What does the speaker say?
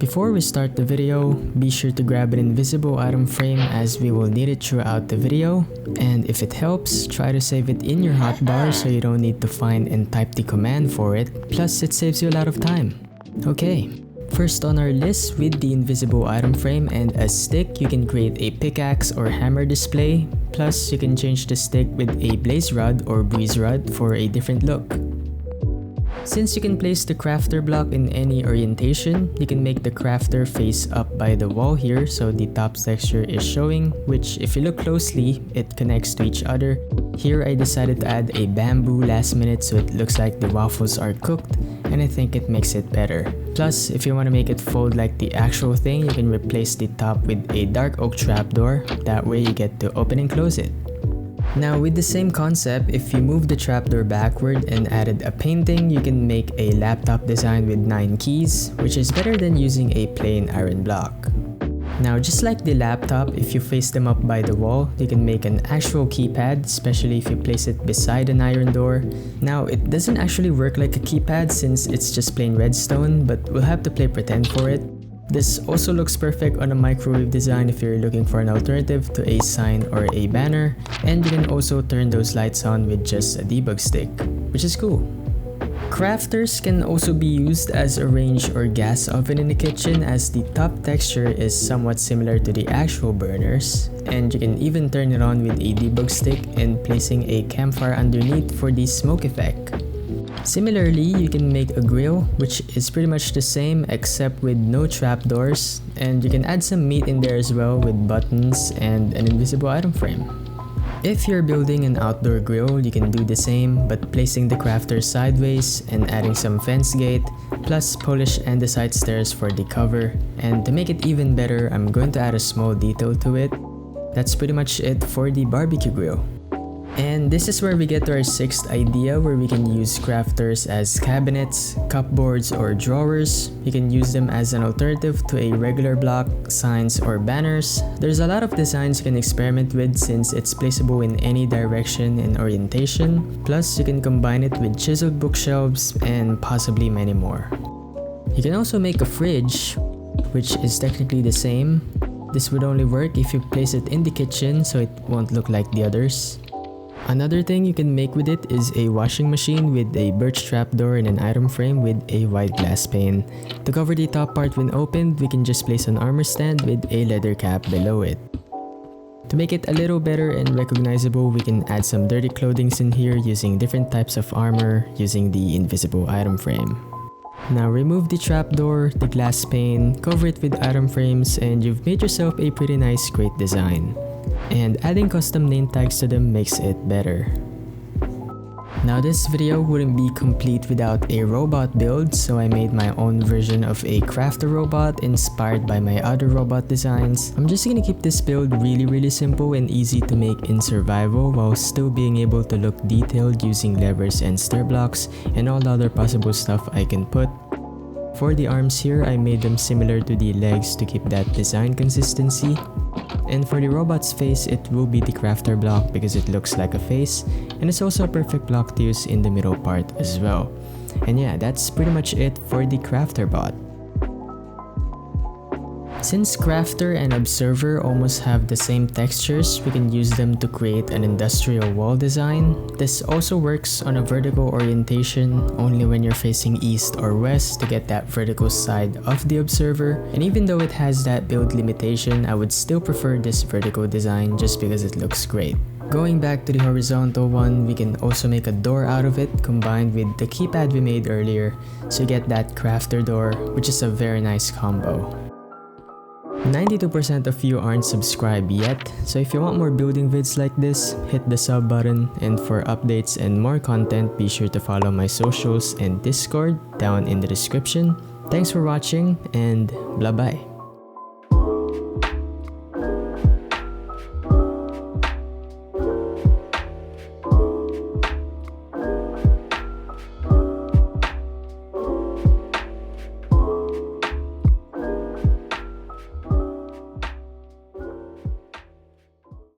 Before we start the video, be sure to grab an invisible item frame as we will need it throughout the video. And if it helps, try to save it in your hotbar so you don't need to find and type the command for it. Plus, it saves you a lot of time. Okay, first on our list with the invisible item frame and a stick, you can create a pickaxe or hammer display. Plus, you can change the stick with a blaze rod or breeze rod for a different look. Since you can place the crafter block in any orientation, you can make the crafter face up by the wall here so the top texture is showing, which if you look closely, it connects to each other. Here I decided to add a bamboo last minute so it looks like the waffles are cooked, and I think it makes it better. Plus, if you want to make it fold like the actual thing, you can replace the top with a dark oak trapdoor, that way you get to open and close it. Now with the same concept, if you move the trapdoor backward and added a painting, you can make a laptop design with 9 keys, which is better than using a plain iron block. Now just like the laptop, if you face them up by the wall, you can make an actual keypad, especially if you place it beside an iron door. Now it doesn't actually work like a keypad since it's just plain redstone, but we'll have to play pretend for it. This also looks perfect on a microwave design if you're looking for an alternative to a sign or a banner, and you can also turn those lights on with just a debug stick, which is cool. Crafters can also be used as a range or gas oven in the kitchen as the top texture is somewhat similar to the actual burners, and you can even turn it on with a debug stick and placing a campfire underneath for the smoke effect. Similarly, you can make a grill, which is pretty much the same except with no trapdoors, and you can add some meat in there as well with buttons and an invisible item frame. If you're building an outdoor grill, you can do the same, but placing the crafter sideways and adding some fence gate, plus polish andesite stairs for the cover. And to make it even better, I'm going to add a small detail to it. That's pretty much it for the barbecue grill. And this is where we get to our 6th idea, where we can use crafters as cabinets, cupboards, or drawers. You can use them as an alternative to a regular block, signs, or banners. There's a lot of designs you can experiment with since it's placeable in any direction and orientation. Plus, you can combine it with chiseled bookshelves and possibly many more. You can also make a fridge, which is technically the same. This would only work if you place it in the kitchen so it won't look like the others. Another thing you can make with it is a washing machine with a birch trapdoor and an item frame with a white glass pane. To cover the top part when opened, we can just place an armor stand with a leather cap below it. To make it a little better and recognizable, we can add some dirty clothing in here using different types of armor using the invisible item frame. Now remove the trapdoor, the glass pane, cover it with item frames, and you've made yourself a pretty nice crate design. And adding custom name tags to them makes it better. Now this video wouldn't be complete without a robot build, so I made my own version of a crafter robot inspired by my other robot designs. I'm just gonna keep this build really simple and easy to make in survival while still being able to look detailed using levers and stir blocks and all the other possible stuff I can put. For the arms here, I made them similar to the legs to keep that design consistency. And for the robot's face, it will be the crafter block because it looks like a face, and it's also a perfect block to use in the middle part as well. And yeah, that's pretty much it for the crafter bot. Since crafter and observer almost have the same textures, we can use them to create an industrial wall design. This also works on a vertical orientation only when you're facing east or west to get that vertical side of the observer. And even though it has that build limitation, I would still prefer this vertical design just because it looks great. Going back to the horizontal one, we can also make a door out of it combined with the keypad we made earlier, so you get that crafter door, which is a very nice combo. 92% of you aren't subscribed yet, so if you want more building vids like this, hit the sub button, and for updates and more content, be sure to follow my socials and Discord down in the description. Thanks for watching, and bye-bye.